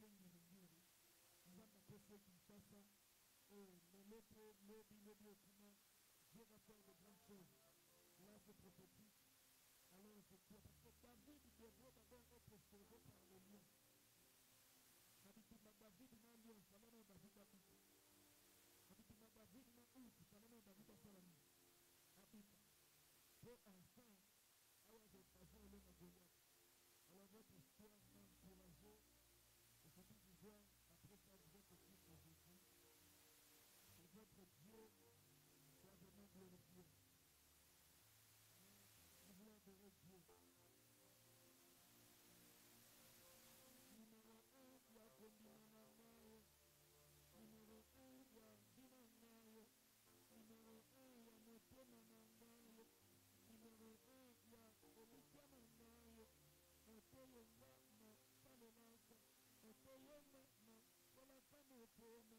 Bengi Mungiri, Nzamba Kosso Kinshasa, Molopo, Lobi, Okuma, Dieu va faire de grandes choses. Là, c'est prophétique. Alors, effectivement, parce que David devrait d'abord être sauvé par le lion. Habituma David n'a lion, ça va dans David à tout. Habituma David n'a ouf, ça va dans David à Salami. Habita. Pour enfin, alors j'ai passé le nom de Goliath. Alors votre histoire m'a encouragé. Et surtout pouvoir, après ça, vous êtes aussi pour Jésus. Et votre Dieu soit vraiment glorifié. Nous voulons adorer Dieu. Numéro 1, il y a Kombinanayo. Numéro 1, il y a Binanayo. Numéro 1, il y a Motonanayo. Numéro 1, il y a Omikananayo. Motoyonga, no, Palonasa. Motoyonga, no, Polasa Motona.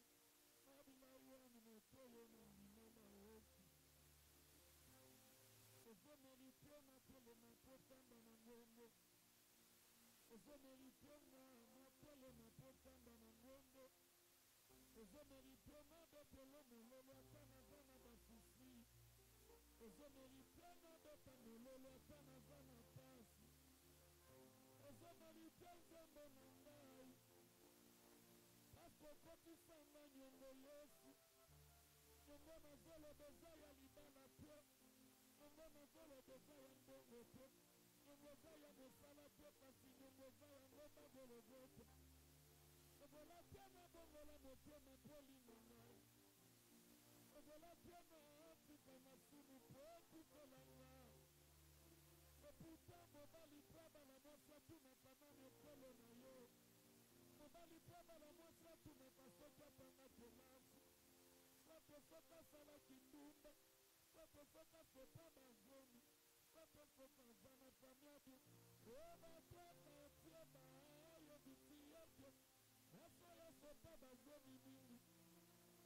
Mabilayoni, Motoyonga, Nimena Osi. Ozo mérité na tele na potamba na ngombe. Ozo mérité na tele na potamba na ngombe. Ozo mérité na dotelo mololo atana zana basusi. Ozo mérité na dota mololo atana zana pasi. Ozo mérité nzambe na ngai. Paske okokisanga nyongo Yesu. Nyongo nazolo beza ya libala te. Nyongo nazolo beza ya mbongo te. Nyongo za ya mosala te kasi nyongo za ya ngomba Golgota. Obola te na bongola motema poli na ngai. Obola te na Afrika na sunu po okukola ngai. Eputa mobali po abala mwasi atunaka nani ekolo na yo. Mobali po abala mwasi atunaka soki atanga kelasi. Soki soki asalaki ndumba. Soki soki asopa bazomi. Soki soki aza na famiadi. Obatwaka tie bayo biti yebye. Naso ya sopa bazomi mingi.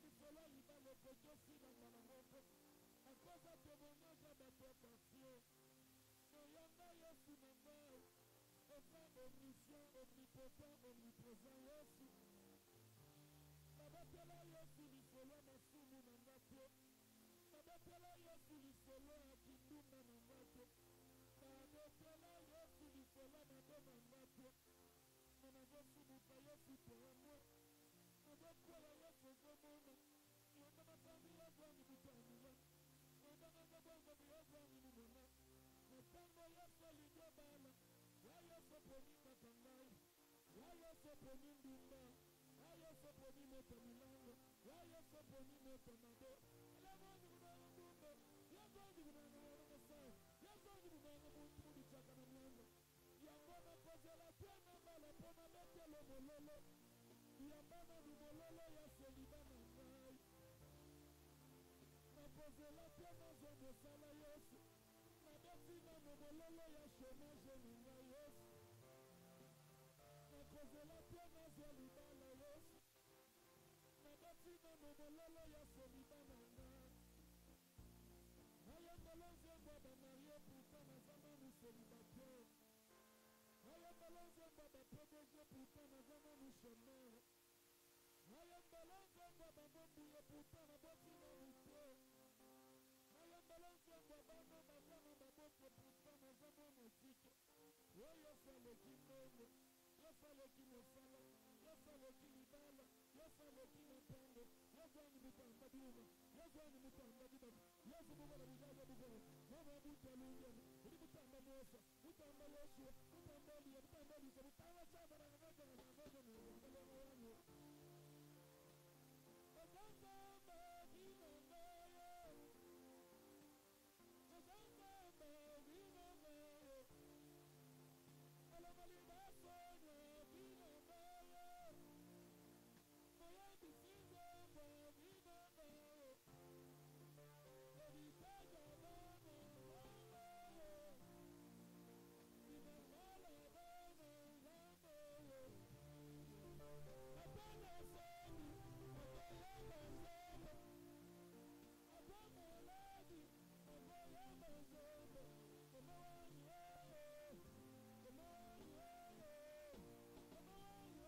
Nifola libala kojosi na mbala moko. Akoza témoignage ya bato ya pasio. Noyanga Yesu na ngai. Eza omniscient, omnipotent, omniprésent Yesu. Nabatela Yesu lisolo na sumu na nga te. Nabatela Yesu lisolo ya kindumba na nga te. Nabatela Yesu lisolo na do na nga te. Nazosumuka Yesu toyamwe. Nazokwela Yesu ozomona. Yonda matambi yazwangi mutamila. Yonda mazabwango yazwangi mumona. Natango Yesu alingo bala. Ya Yesu poni katangai. Ya Yesu poni ndumba. Ya Yesu poni moto milango. Ya Yesu poni moto nado. Elemoni kunanga ndumba. Yazwangi kunanga wangasa. Yazwangi kunanga muntu mudichaka na milango. Yambona kozela tena mbala pona letelo mololo. Yambana lumololo ya seliba na ngai. Nakozela tena zongo sala Yesu. Nabetina mololo ya chômage na ngai Yesu. Nakozela tena zelibala Yesu. Nabetina mololo ya seliba na ngai. Nayambala nzembo bamarie pourtant nazama nu célibataire. Nayambala nzembo ba-PDG pourtant nazama nu chômeur. Nayambala nzembo bamombuye pourtant nabotina rute. Nayambala nzembo bana bazana baboke pourtant nazama motike. Oyo saleki ndongo, yo saleki mosala, yo saleki libala, yo saleki mapendo, yo zwani mutamba bima, yo zwani mutamba bidama, yo zubugala bijaja bugala, mama buta lungeni, uri mutamba Mosa, mutamba Yoshua, mutamba Elia, mutamba Elisa, mutamba Chabara, mutamba Nagoja, mutamba Wanyo. Mutamba bina ngayo, mutamba bina ngayo, Alamaliba sonya bina ngayo, Moya bisinga bina ngayo, Ebitaja bana ngayo, Bina ngala bana ngayo, Atana sani, Ataya banzalo, Atama ladi, Ataya banzalo, Kamawani Kamawani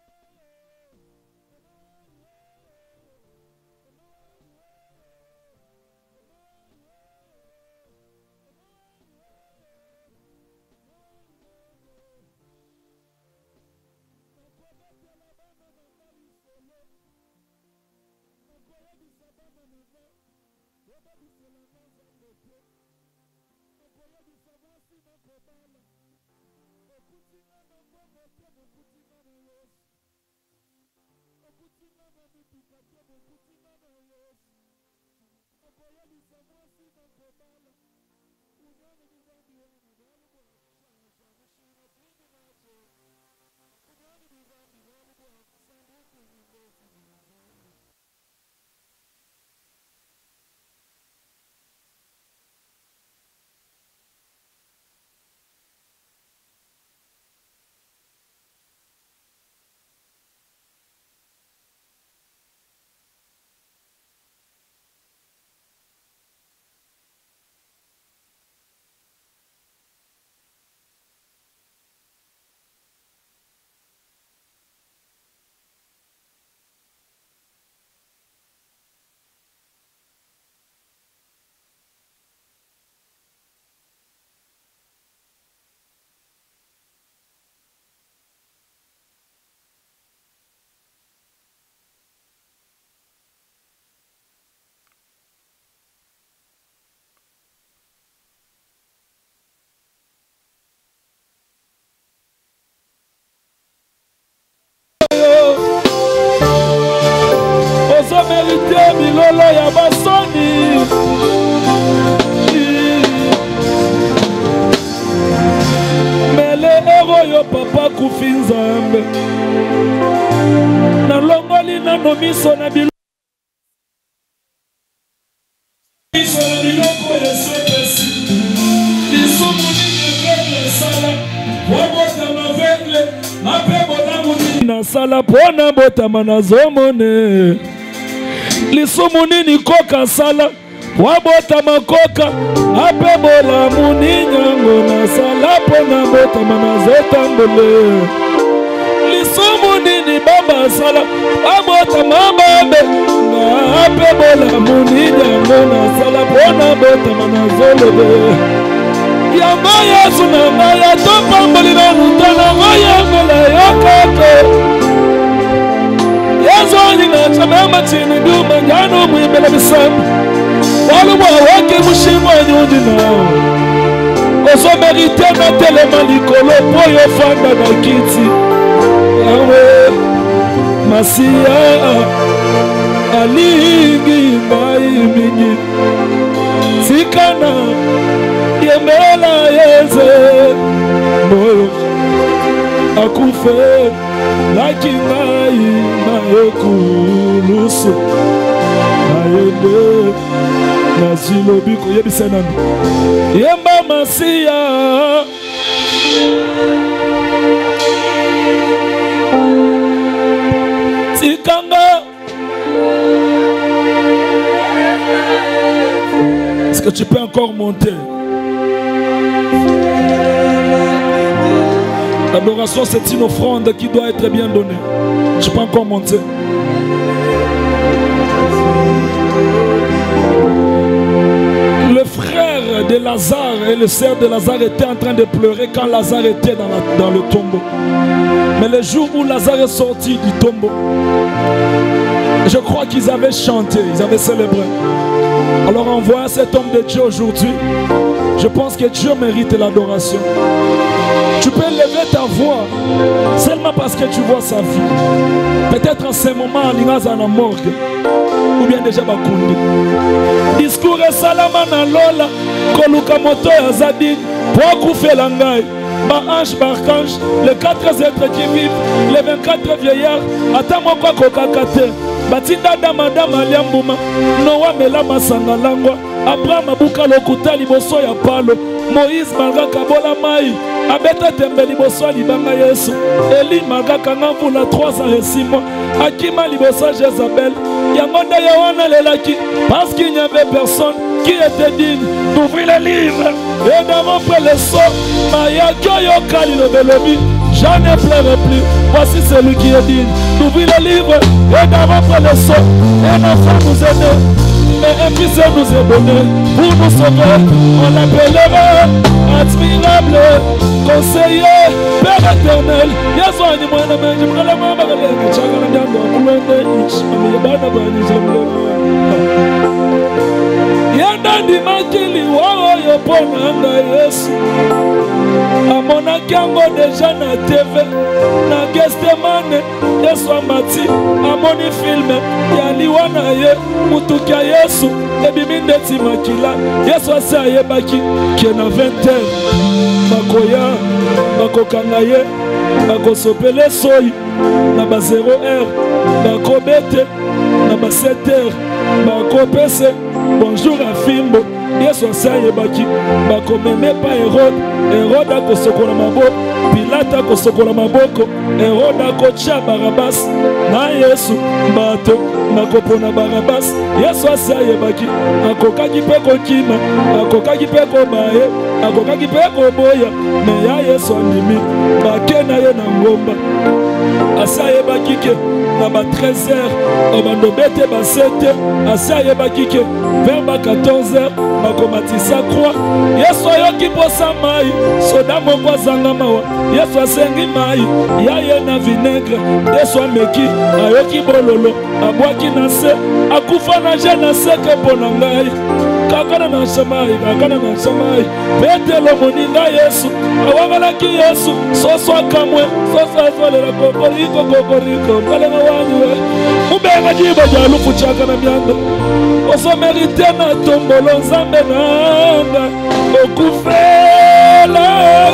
milolo ya basoni mele ero yo papa kufi nzambe nalongoli nano miso na biloko esepesi lisumu nini esala wabotama vengle mape bonamu nasala pona botama nazomone lisumu nini koka sala wabotama koka ape bolamu ninyango nasala pona botama nazotambole lisumu nini baba sala wabotama babe ape bolamu ninyango nasala pona botama nazolebe yango yesu na maya topamboli na lutana wayangola yokoko Yazoni na chamama chini duma njano mwibele misambu Waluwa wake mushimwa nyundi nao Oso merite na telema likolo Poyo fanda na kiti Yawe Masia Alingi mai mingi Sikana Yemela yeze Moyo Akufe Lakinai Maekulusu Maende Nazilobiko Yebisenano Yemba Masia Tikanga. Est-ce que tu peux encore monter? L'adoration, c'est une offrande qui doit être bien donnée. Je peux encore monter. Le frère de Lazare et le sœur de Lazare étaient en train de pleurer quand Lazare était dans le tombeau. Mais le jour où Lazare est sorti du tombeau, je crois qu'ils avaient chanté, ils avaient célébré. Alors en voyant cet homme de Dieu aujourd'hui, je pense que Dieu mérite l'adoration. Tu peux lever ta voix seulement parce que tu vois sa vie. Peut-être en ce moment, il y a la morgue. Ou bien déjà Bakundi. Discours et salama na lola. Koluka moto ya zadi. Poku felangai. Ba ange, ba archange. Les 4 êtres qui vivent. Les 24 vieillards. Atamo kwa kokakate. Batinda dama dama liambuma. Noa mela masanga langwa. Abraham abuka lokuta liboso ya palo. Moïse malga kabola mai. Abeta tembe liboso libanga Yesu. Eli malga kangamvula 3 ans et 6 mois. Akima liboso Jezabel. Yangonda yawana lelaki. Parce qu'il n'y avait personne qui était digne d'ouvrir les livres. Et d'avant près le sort. Maya kyoyo kali le belobi. Je ne pleurerai plus. Voici celui qui est digne d'ouvrir les livres. Et d'avant près le sort. Et nos frères nous aider. Mais un fils nous est donné pour nous sauver. On l'appellera admirable, conseiller, Père éternel. Yazo ni mwana menji mkala mama kalenge chakala ndango kulende liwa oyo pona nga Yesu amonaki yango deja na TV na Gestemane Yesu amati amoni filme ya liwa na ye mutuki ya Yesu ebimi ndeti makila Yesu ase ayebaki ke na 20h bakoya bakokanga ye bakosopele soyi na ba 0h bakobete na ba 7h bakopese bonjour à Fimbo Yesu ase ayebaki bakomeme pa Herode akosokola maboko Pilate akosokola maboko Herode akotia Barabas na Yesu bato bakopona Barabas Yesu ase ayebaki akokaki mpe kokima akokaki mpe kobaye akokaki mpe koboya me ya Yesu andimi bake na ye na ngomba ase ayebaki ke na ba 13h obando bete ba 7h ase ayebaki ke vers ba 14h bakomatisa croix Yesu ayoki posa mai soda moko azanga mawa Yesu asengi mai ya ye na vinaigre Yesu ameki ayoki bololo abwaki na se akufa na je na seke pona ngai kakana na shamai petelo moninga Yesu awangalaki Yesu soso akamwe soso azolela kokoriko mbalenga wanyu we mubenga jibo jalufu chaka na miando oso merite na tombolo nzambe nanga okufela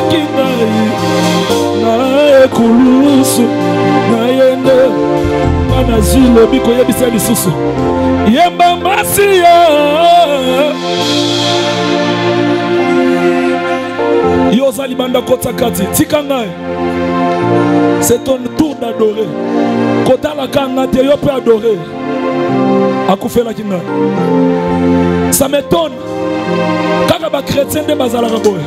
kinai na ekulusu na yende mana zilo biko yebisa lisusu yemba masiya Yosa libanda kota kati tika ngai c'est ton tour d'adorer kota la kanga te yo peut adorer akufela kinga ça m'étonne kaka ba chrétien de bazala kaboye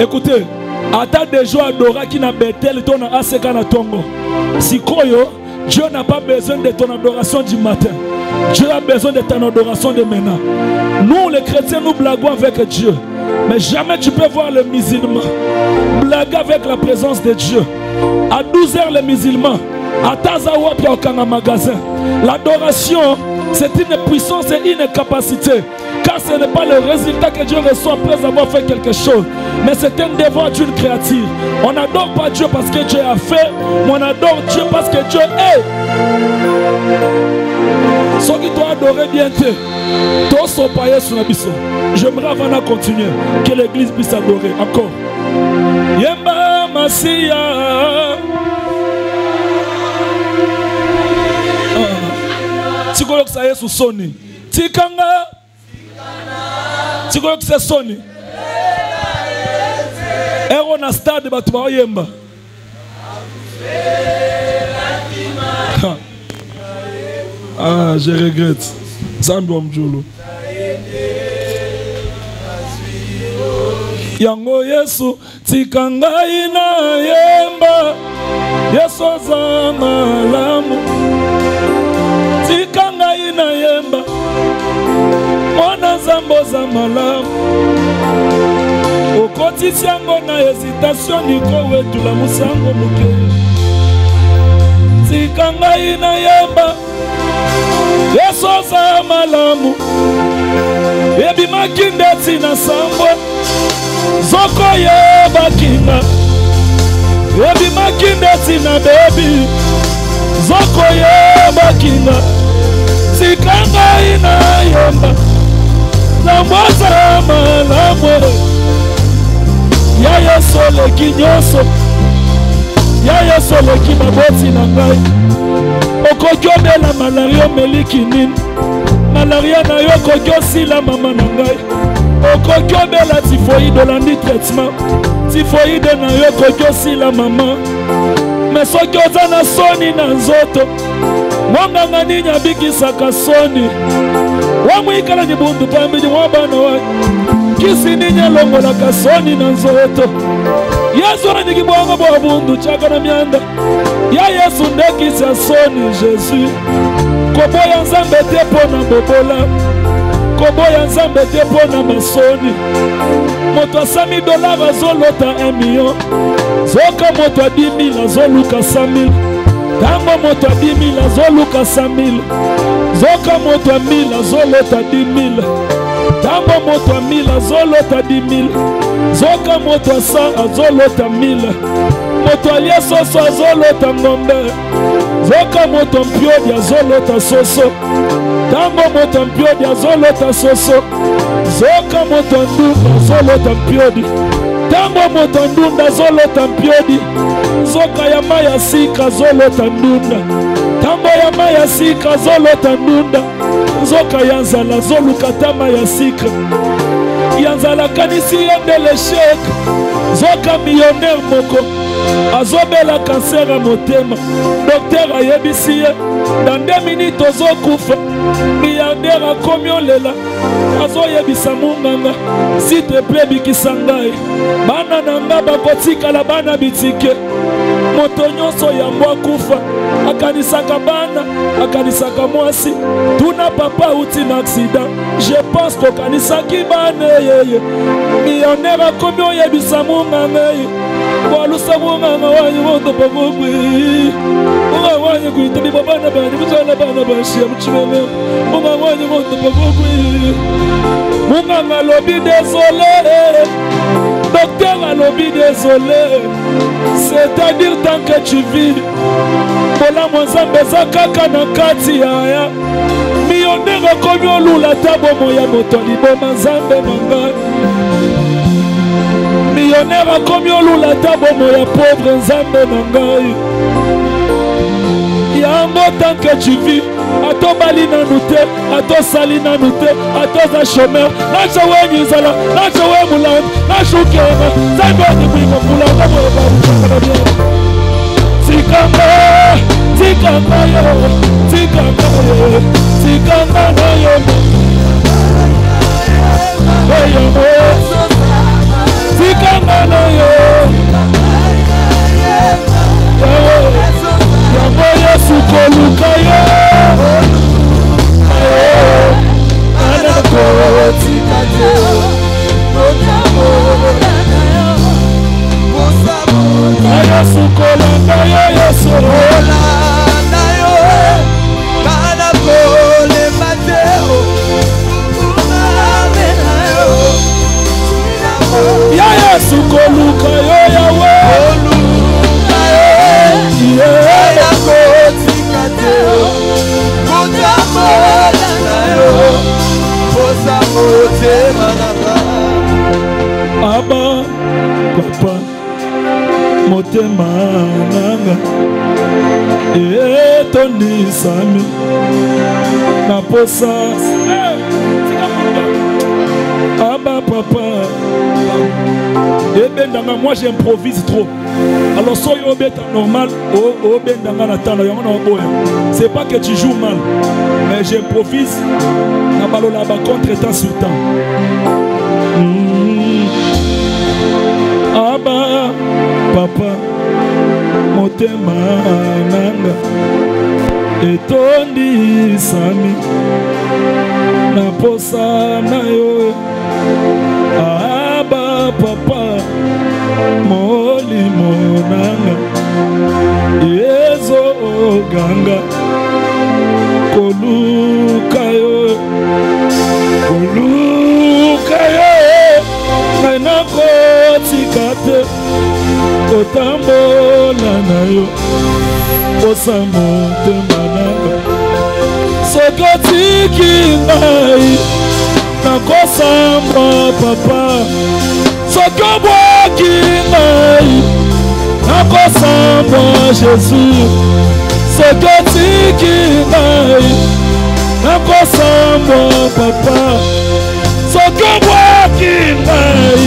écoutez ata déjà adora qui na Bethel tona aseka na tongo sikoyo Dieu n'a pas besoin de ton adoration du matin. Dieu a besoin de ton adoration de maintenant. Nous les chrétiens nous blaguons avec Dieu. Mais jamais tu peux voir les musulmans blaguer avec la présence de Dieu. À 12h les musulmans, à Tazawa puis au magasin. L'adoration, c'est une puissance et une capacité. Car ce n'est pas le résultat que Dieu reçoit après avoir fait quelque chose. Mais c'est un devoir d'une créature. On n'adore pas Dieu parce que Dieu a fait, mais on adore Dieu parce que Dieu est. Ceux qui doivent adorer bien Dieu, tous sont païens sur la biso. J'aimerais avant de continuer, que l'église puisse adorer encore. Yemba Masia. Tu crois que ça y est sous Sony? Tikanga. Tu crois que c'est Sony? Ero na stade batu ba yemba. Ah, je regrette. Zambia mjulu. Yango Yesu tikanga ina yemba. Yesu za malamu. Tikanga ina yemba. Mwana zambo za malamu. Okoti siango na hésitation niko wetu la musango muke. Tikanga ina yemba. Yesu za malamu. Ebi makindeti na sambwe. Zoko yeba kinga. Ebi makindeti na baby. Zoko yeba kinga. Tikanga ina yemba. Na mwaza malamu. Ya Yesu le kinyoso. Ya Yesu le kimaboti na ngai. Okokyo la malaria meliki nini. Malaria na yo kokyo sila mama na ngai. Okokyo la typhoïde landi traitement. Typhoïde na yo kokyo sila mama. Mais soki oza na soni na nzoto. Mwanganga nini abikisaka soni. Wamwikala ni bundu pambili mwabana wa. Kisi nini alongola kasoni na nzoto. Yesu aniki bwanga bwa bundu chaka na mianda. Ya Yesu ndekisi ya soni Jésus. Koboya nzambe te pona bobola. Koboya nzambe te pona masoni. Moto $100 000 azolota 1 million. Zoka moto 10 000 azoluka 100 000. Tango moto 10 000 azoluka 100 000. Zoka moto 1000 azolota 10 000. Tango moto a 1000 azolota 10 000. Zoka moto a 100 azolota 1000. Moto alia soso azolota ngombe. Zoka moto mpiodi azolota soso. Tango moto mpiodi azolota soso. Zoka moto ndunda azolota mpiodi. Tango moto ndunda azolota mpiodi. Zoka ya maya sika azolota ndunda. Tango ya maya sika azolota ndunda. Zoka ya nzala zoluka tama ya sika. Ya nzala kanisi yendele shek. Zoka millionnaire moko. Azobela cancer à motema. Docteur ayebisi ye dans 2 minutes ozokufa. Milliardaire akomi olela. Azoyebisa munganga s'il te plaît bikisa ngai. Bana nanga bakotikala bana bitike. Moto nyonso yango akufa. Akanisaka bana, akanisaka mwasi. Tuna papa uti na accident. Je pense kokanisaki bana yeye. Millionnaire akomi oyebisa munganga ye. Walusa munganga wanyu wondo pagogwe. Munga wanyu kuitani babana bani. Muzana bana bashi ya mchimeme. Munga wanyu wondo pagogwe. Munganga lobi désolé. Docteur a lobby désolé. C'est-à-dire tant que tu vis. Bola mwanzambe za kaka na kati ya. Millionnaire komi olula tabo moya moto liboma nzambe nanga. Millionnaire komi olula tabo moya pauvre nzambe nanga. Yango tant que tu vis. Ato bali na nute, ato sali na nute, ato za chômeur. Nacho wenye zala, nacho we mulan, nacho kema. Zango ni mwiko mulan, kamo eba mchakana. Tikanga, tikanga yo, tikanga yo, tikanga na yo. Oyo mo, tikanga na yo. Yango Yesu koluka yo. Aba papa motema nanga etondi sami na posa aba papa ebendanga. Moi j'improvise trop. Alors soy obeta normal obendanga na tala yango na boya. C'est pas que tu joues mal, mais j'improvise na balola ba contre-temps sur temps. Aba papa motema nanga etondi sami na posa na yo. Aba papa molimo nanga ezo ganga koluka yo, koluka yo. Naina kotika te kotambola na yo posa motema nanga. Sokotiki ngai nakosamba papa. Sokobwaki ngai nakosamba Jésus. Sokotiki ngai nakosamba papa. Sokobwaki ngai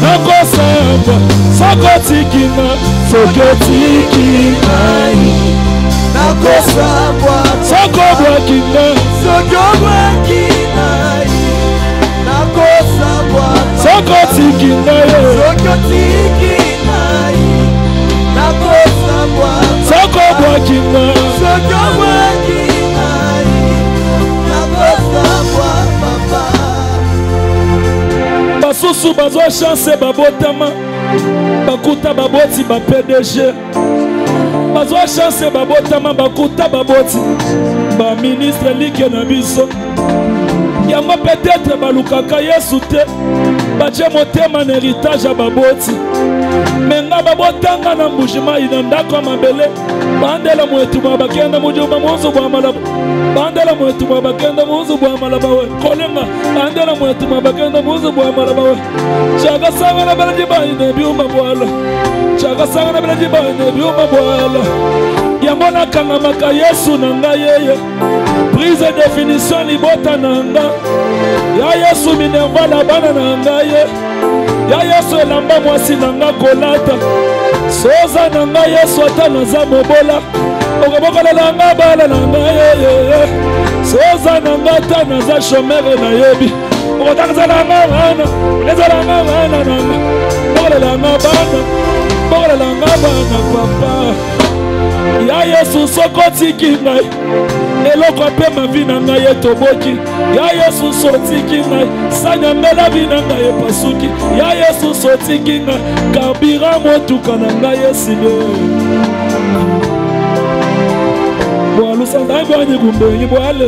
nakosamba. Sokotiki ngai, sokotiki ngai nakosamba. Sokobwaki ngai, sokobwaki ngai nakosamba. Sokotiki ngai, sokotiki ngai nakosamba. Sokobwaki ngai, sokobwaki ngai nakosamba papa. Basusu bazwa chance babotama bakuta baboti ba PDG. Bazwa chance babotama bakuta baboti ba ministre like na biso. Yango peut-être balukaka Yesu te. Bache motema na héritage ya baboti. Menga babotanga na mbujima inandako mabele. Bandela mwetu babakenda mujuma monzo bwa malaba. Bandela mwetu babakenda monzo bwa malaba we. Kolenga bandela mwetu babakenda monzo bwa malaba we. Chaga sanga na bela diba ine biuma bwala. Chaga sanga na bela diba ine biuma bwala. Yango na kanga maka Yesu na nga yeye. Prise définition libota na nga. Ya Yesu minerva la bana na nga ye. Ya Yesu elamba mwasi na nga kolata. Soza na nga Yesu ata naza mobola. Okobokola na nga bala na nga ye. Soza na nga ata naza shomere na yebi. Okotakza na nga bana. Eza na nga bana na nga. Bokola na nga bana. Bokola na nga bana papa. Ya Yesu soko tiki ngai. Eloko pe ma vie na ngai etoboki. Ya Yesu sotiki ngai. Sanya ngela vie na ngai epasuki. Ya Yesu sotiki ngai. Kabira motuka na ngai esile. Boalu sanda ngwanyi gumbenyi boale.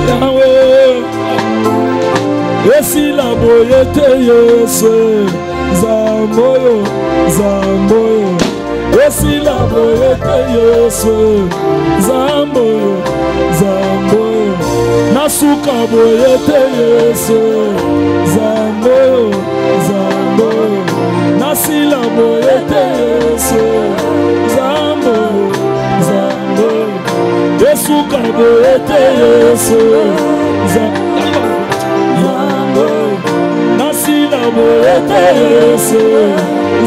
Yawe. Esila boyete Yesu. Zamboyo, zamboyo. Esila boyete Yesu. Zamboyo, zamboyo. Nasuka boyete Yesu. Zamboyo, zamboyo. Nasila boyete Yesu. Zamboyo, zamboyo. Yesuka boyete Yesu. Zamboyo. Nasila boyete Yesu.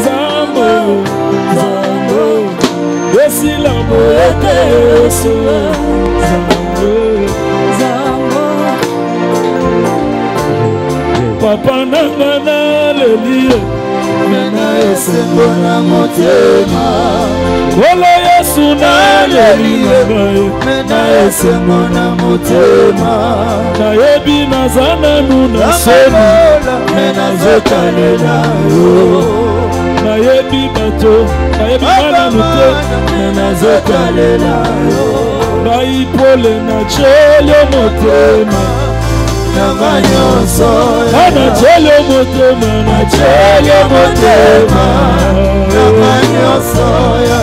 Zamboyo, zamboyo. Esila boyete Yesu. Zamboyo, zamboyo. Papa nanga na lelie. Mena esengo na motema. Olo Yesu na lelie. Mena esengo na motema. Na yebi na zana nuna soni. Mena zokalela yo. Na yebi bato. Na yebi mana nute. Mena zokalela yo. Na ipole na chele motema. Na manyoso ya. Na chele motema. Na chele motema. Na manyoso ya.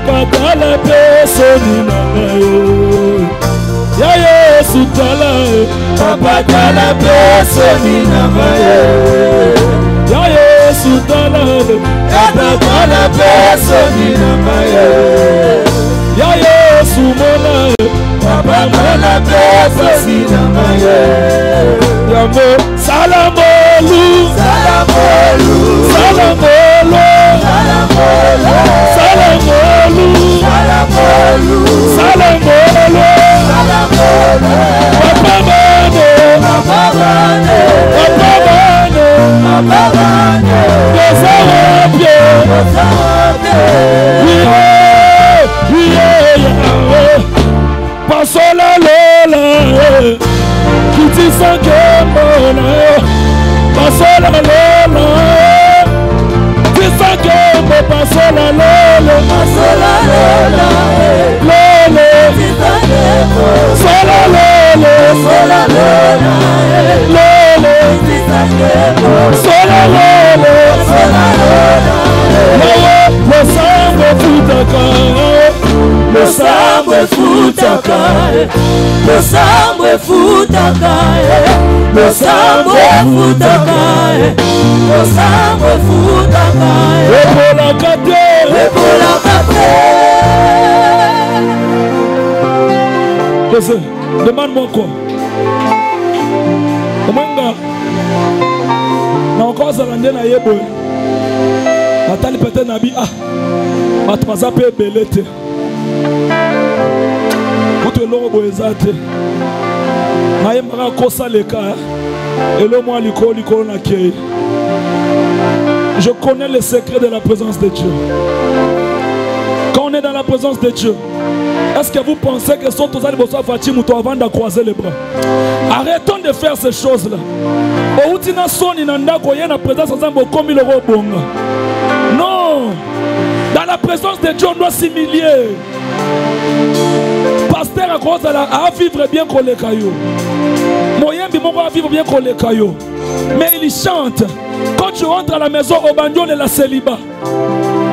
Papa la personne na yo. Ya Yesu tala. Papa la personne na yo. Ya Yesu tala. Papa la personne na yo. Ya Yesu mola. Papa la personne na yo. Yango salamolu. Salamolu. Salamolu. Salamolu. Salamolu. Salamolu. Salamolu. Salamolu. Papa bane. Papa bane. Papa bane. Papa bane. Bezawapye. Bezawapye. Yeah. Pasola lola. Kiti sanke mona. Pasola lola. Sanke mo pasola lola. Pasola lola. Lola. Sola lola. Sola lola. Lola. Sola lola. Sola lola. Le sangue futaka. Le sangue futaka. Le sangue futaka. Le sangue futaka. Le sangue futaka. Ebola kate. Ebola kate. Listen, demande-moi quoi? Omanga. Na encore ça rende na yebo. Natali peut-être nabi ah. Matmaza pe belete. Kuto longo boezate. Na yembara kosa leka. Elo moi liko na kei. Je connais le secret de la présence de Dieu. Quand on est dans la présence de Dieu, est-ce que vous pensez que sont tous allés avant de croiser les bras? Arrêtons de faire ces choses-là. Non. Dans la présence de Dieu, on doit s'humilier. Pasteur à vivre bien qu'on les cailloux. Moyembi moko à vivre bien qu'on les cailloux. Mais il chante. Quand tu rentres à la maison au bandiol et la célibat.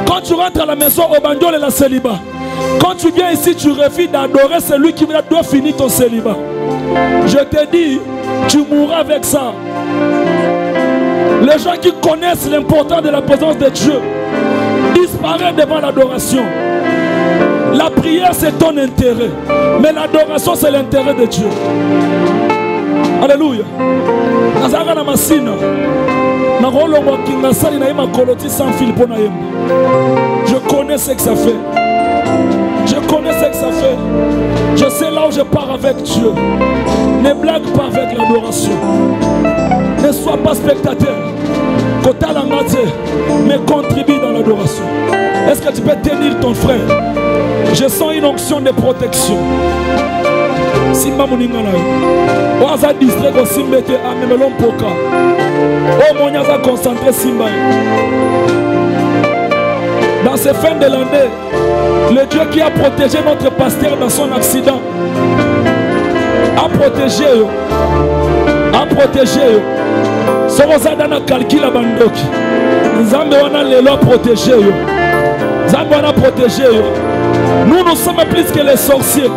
Quand tu rentres à la maison au bandiol et la célibat. Quand tu viens ici, tu refuses d'adorer celui qui doit finir ton célibat. Je te dis, tu mourras avec ça. Les gens qui connaissent l'importance de la présence de Dieu disparaissent devant l'adoration. La prière, c'est ton intérêt. Mais l'adoration, c'est l'intérêt de Dieu. Alléluia. Je connais ce que ça fait. Je connais ce que ça fait. Je sais là où je pars avec Dieu. Ne blague pas avec l'adoration. Ne sois pas spectateur. Mais contribue dans l'adoration. Est-ce que tu peux tenir ton frère? Je sens une onction de protection. Simba Muningana. Oaza distrait au Simbete à Memelon Poka. Oh mon Yaza concentré Simba. Dans ces fins de l'année, le Dieu qui a protégé notre pasteur dans son accident a protégé. A protégé. Ce qu'on a calculé à Bandoki. Nzambe wana lelo protégé. Nzambe wana protégé. Nous sommes plus que les sorciers.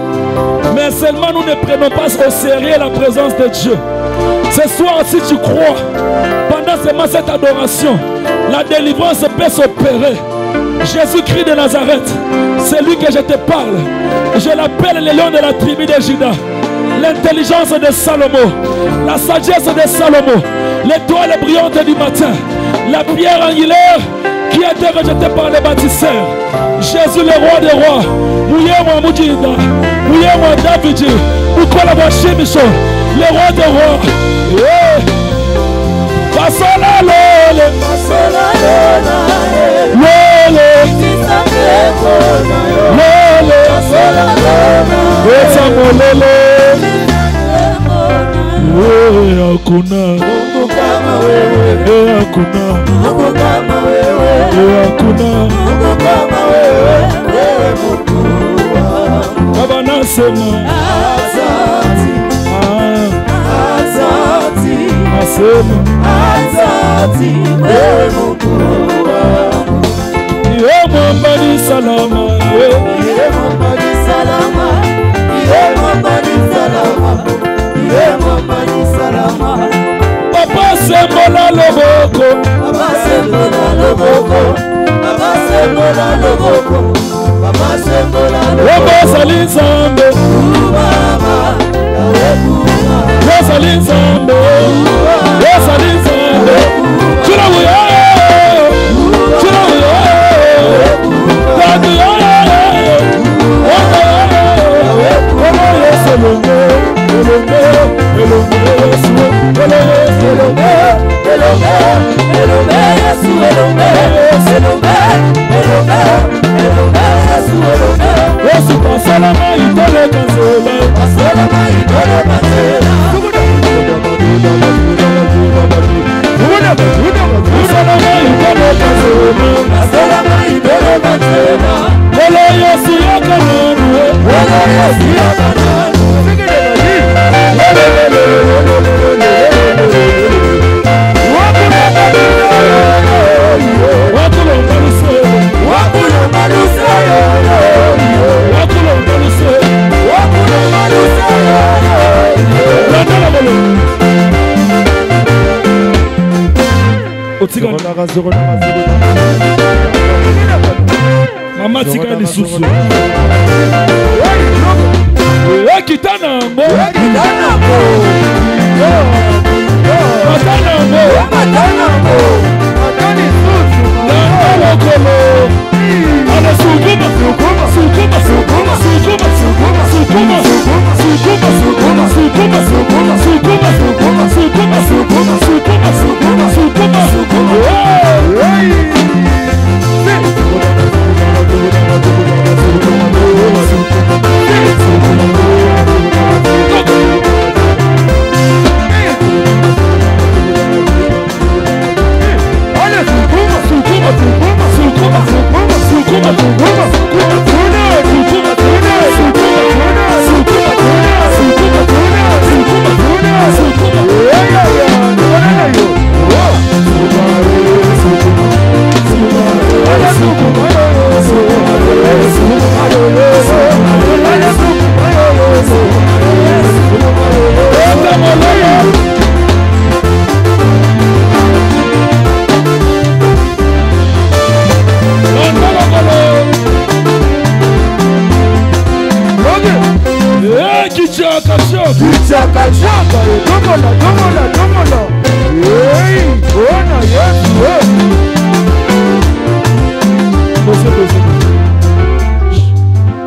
Mais seulement nous ne prenons pas au sérieux la présence de Dieu. Ce soir, si tu crois, pendant seulement cette adoration, la délivrance peut s'opérer. Jésus-Christ de Nazareth, c'est lui que je te parle. Je l'appelle le lion de la tribu de Juda. L'intelligence de Salomon, la sagesse de Salomon, l'étoile brillante du matin, la pierre angulaire qui a été rejetée par les bâtisseurs. Jésus le roi des rois, Mouyema Moudjinda, Mouyema David, Ukola Washimicho, le roi des rois. Fasola lole, fasola lole, lole, fasola lole, hakuna Mungu kama wewe, hakuna Mungu kama wewe, hakuna Mungu kama wewe, wewe Mungu wangu. Baba nasema asante, asante, nasema asante, wewe Mungu wangu. Iwe mwamba ni salama, iwe mwamba ni salama, iwe mwamba ni salama. Papa sembola loboko, Papa sembola loboko, Papa sembola loboko, Papa sembola loboko. Wazali Nzambe, Baba, wazali Nzambe, wazali Nzambe. Tuna wuya, tuna wuya, tuna wuya. Mama tika ni susu. Kitana mbo. Kitana mbo. Matana mbo. Matana mbo. Matani susu. Nalo kolo. Ana sukuma sukuma sukuma sukuma sukuma sukuma sukuma sukuma sukuma sukuma sukuma sukuma sukuma sukuma sukuma sukuma sukuma sukuma.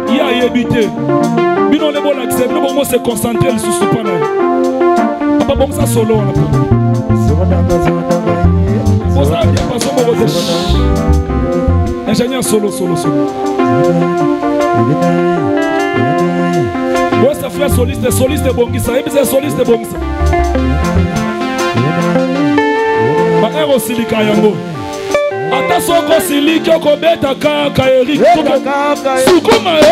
Il y a habité. Bino le bon accès, nous bon se concentrer sur ce panel. Papa bon ça solo on a. Bon ça bien pas son bon. Ingénieur solo. Bon ça frère soliste bongisa, et c'est soliste bongisa. Ba ero silika yango. Ata soko siliki okobeta kaka Eric. Sukuma yo.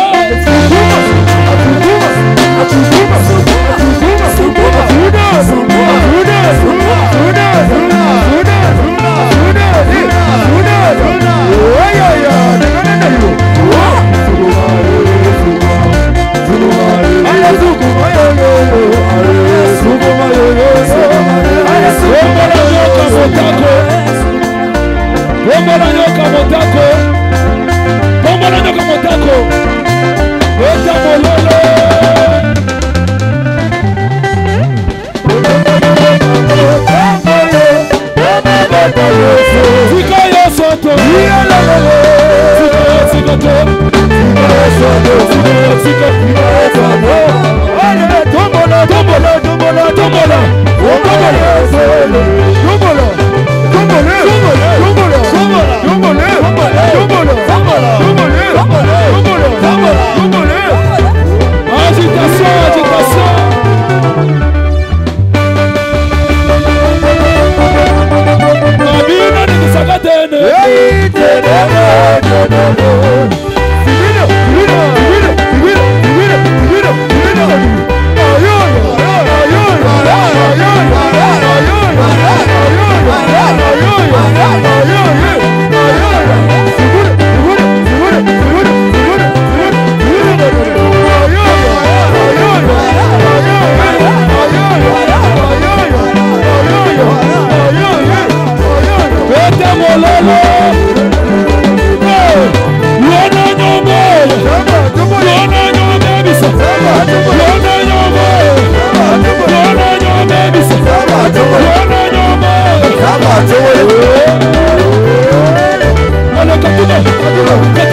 Allez,